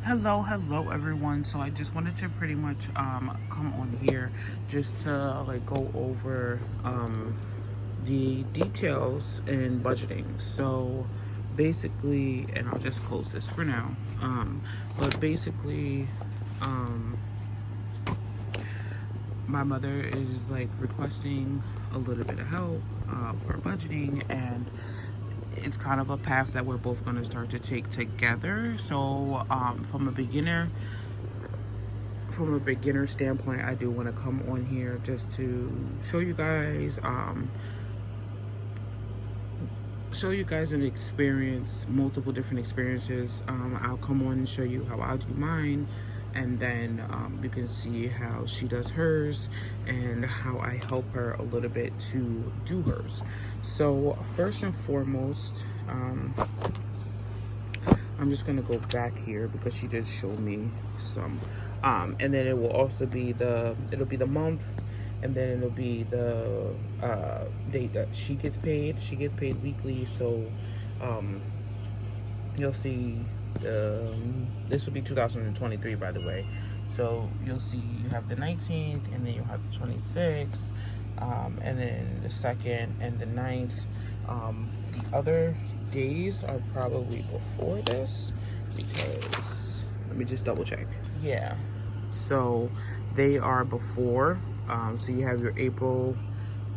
Hello everyone. So I just wanted to pretty much come on here just to like go over the details in budgeting. So basically, and I'll just close this for now. But basically, um my mother is like requesting a little bit of help for budgeting, and it's kind of a path that we're both going to start to take together. So from a beginner standpoint, I do want to come on here just to show you guys an experience, multiple different experiences. I'll come on and show you how I do mine, and then you can see how she does hers and how I help her a little bit to do hers. So first and foremost, I'm just gonna go back here because she did show me some, and then it will also be it'll be the month, and then it'll be the date that she gets paid. She gets paid weekly, so you'll see. This will be 2023, by the way. So you'll see you have the 19th, and then you'll have the 26th, and then the 2nd and the 9th. The other days are probably before this, because let me just double check. Yeah, so they are before. So you have your April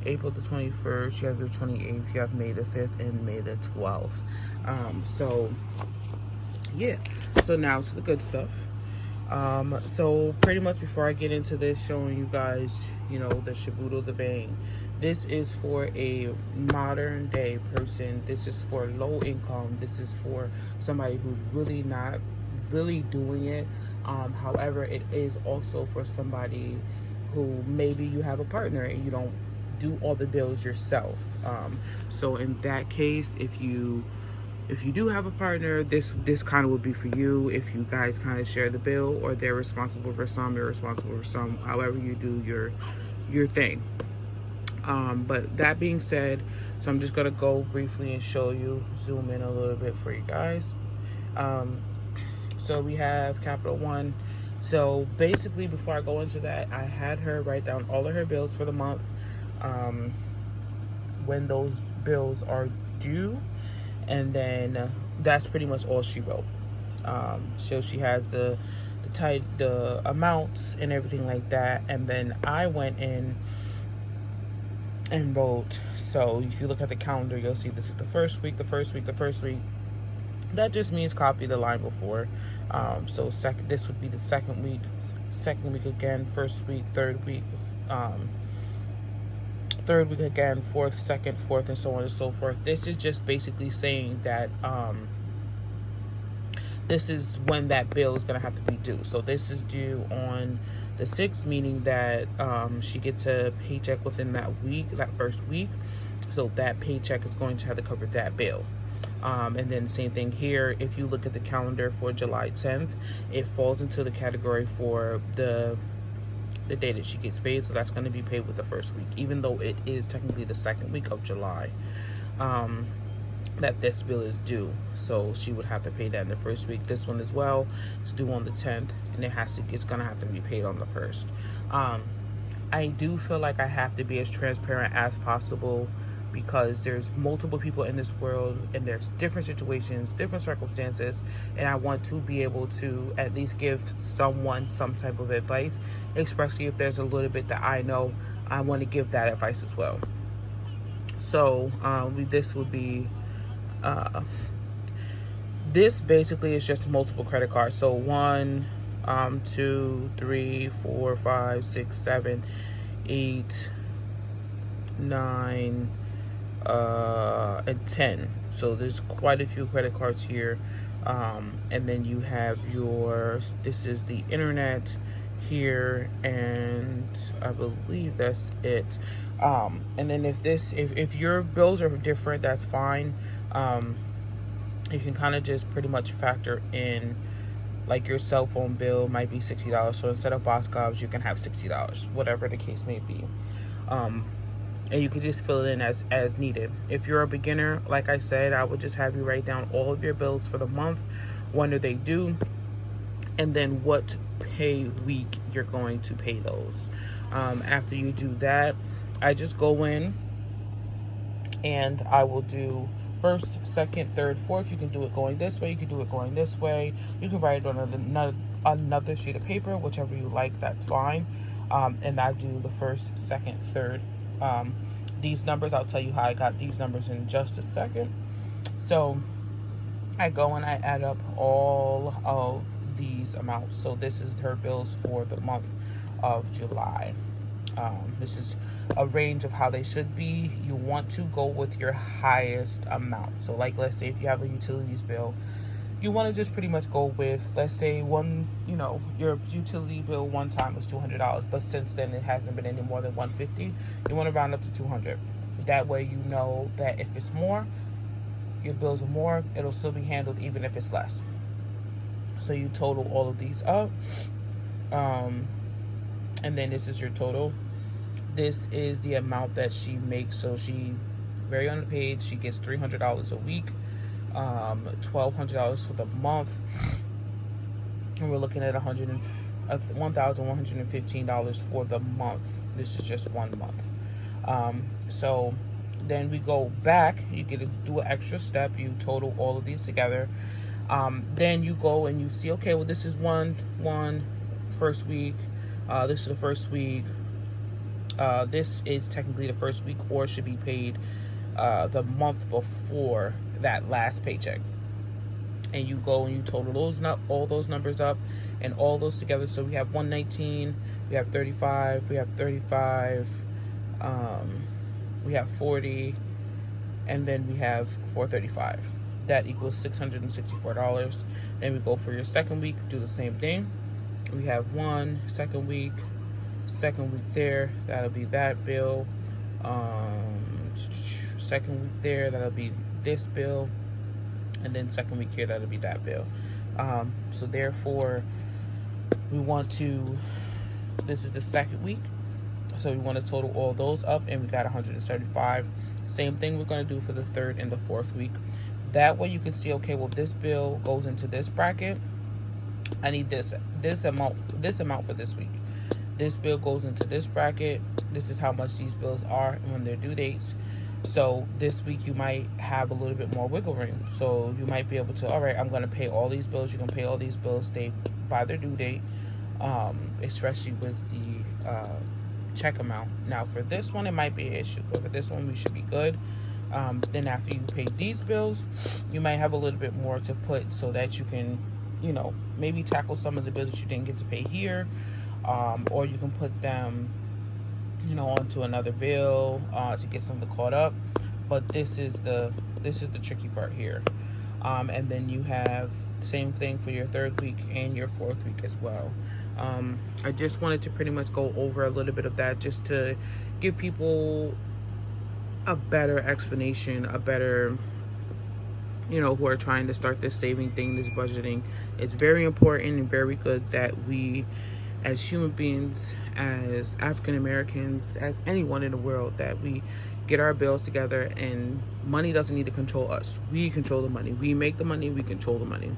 the 21st, you have the 28th, you have May the 5th, and May the 12th. So yeah, so now to the good stuff. So pretty much before I get into this, showing you guys, the Shibudo the Bang, this is for a modern day person. This is for low income. This is for somebody who's really not really doing it. However, it is also for somebody who maybe you have a partner and you don't do all the bills yourself. So in that case, if you do have a partner, this kind of would be for you. If you guys kind of share the bill, or they're responsible for some, you're responsible for some, however you do your thing. But that being said, so I'm just gonna go briefly and show you, zoom in a little bit for you guys. So we have Capital One. So basically, before I go into that, I had her write down all of her bills for the month, when those bills are due, and then that's pretty much all she wrote. So she has the amounts and everything like that, and then I went in and wrote. So if you look at the calendar, you'll see this is the first week. That just means copy the line before. So this would be the second week again, first week, third week again, fourth, second, fourth, and so on and so forth. This is just basically saying that this is when that bill is going to have to be due. So this is due on the 6th, meaning that she gets a paycheck within that first week. So that paycheck is going to have to cover that bill. And then the same thing here. If you look at the calendar for July 10th, it falls into the category for the day that she gets paid. So that's going to be paid with the first week, even though it is technically the second week of July that this bill is due. So she would have to pay that in the first week. This one as well, it's due on the 10th, and it's going to have to be paid on the 1st. I do feel like I have to be as transparent as possible, because there's multiple people in this world, and there's different situations, different circumstances, and I want to be able to at least give someone some type of advice, especially if there's a little bit that I know. I want to give that advice as well. So this would be this basically is just multiple credit cards. So 1, 2, 3, 4, 5, 6, 7, 8, 9, and 10. So there's quite a few credit cards here. And then you have this is the internet here, and I believe that's it. And then if your bills are different, that's fine. You can kind of just pretty much factor in, like, your cell phone bill might be $60. So instead of Boscov's, you can have $60, whatever the case may be. And you can just fill it in as needed. If you're a beginner, like I said, I would just have you write down all of your bills for the month. When are they due? and then what pay week you're going to pay those. After you do that, I just go in and I will do first, second, third, fourth. You can do it going this way. You can do it going this way. You can write it on another sheet of paper, whichever you like. That's fine. And I do the first, second, third. These numbers, I'll tell you how I got these numbers in just a second. So I go and I add up all of these amounts. So this is her bills for the month of July. This is a range of how they should be. You want to go with your highest amount. So like, let's say if you have a utilities bill, you want to just pretty much go with, let's say your utility bill one time was $200, but since then it hasn't been any more than $150. You want to round up to $200. That way you know that if it's more, your bills are more, it'll still be handled even if it's less. So you total all of these up, and then this is your total. This is the amount that she makes. So she, very on the page, she gets $300 a week, $1,200 for the month, and we're looking at $1,115 for the month. This is just 1 month. So then we go back. You get to do an extra step. You total all of these together. Then you go and you see, okay, well, this is one first week. This is the first week. This is technically the first week, or should be paid the month before that last paycheck. And you go and you total all those numbers up and all those together. So we have 119, we have 35, we have 35, we have 40, and then we have 435. That equals $664. Then we go for your second week, do the same thing. We have second week there, that'll be that bill. Second week there, that'll be this bill, and then second week here, that'll be that bill. So therefore, this is the second week, so we want to total all those up, and we got 175. Same thing we're going to do for the third and the fourth week. That way you can see, okay, well, this bill goes into this bracket. I need this amount for this week. This bill goes into this bracket. This is how much these bills are and when their due dates. So this week you might have a little bit more wiggle room. So you might be able to, all right, I'm going to pay all these bills. You can pay all these bills by their due date, especially with the check amount. Now for this one, it might be an issue, but for this one, we should be good. Then after you pay these bills, you might have a little bit more to put so that you can, maybe tackle some of the bills that you didn't get to pay here, or you can put them, onto another bill to get something caught up. But this is the tricky part here. And then you have the same thing for your third week and your fourth week as well. I just wanted to pretty much go over a little bit of that just to give people a better explanation, a better, who are trying to start this saving thing, this budgeting. It's very important and very good that we, as human beings, as African Americans, as anyone in the world, that we get our bills together, and money doesn't need to control us. We control the money. We make the money, we control the money.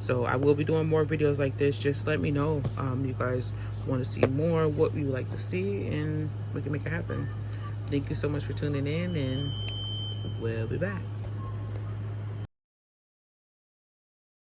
So I will be doing more videos like this. Just let me know you guys want to see more, what you would like to see, and we can make it happen. Thank you so much for tuning in, and we'll be back.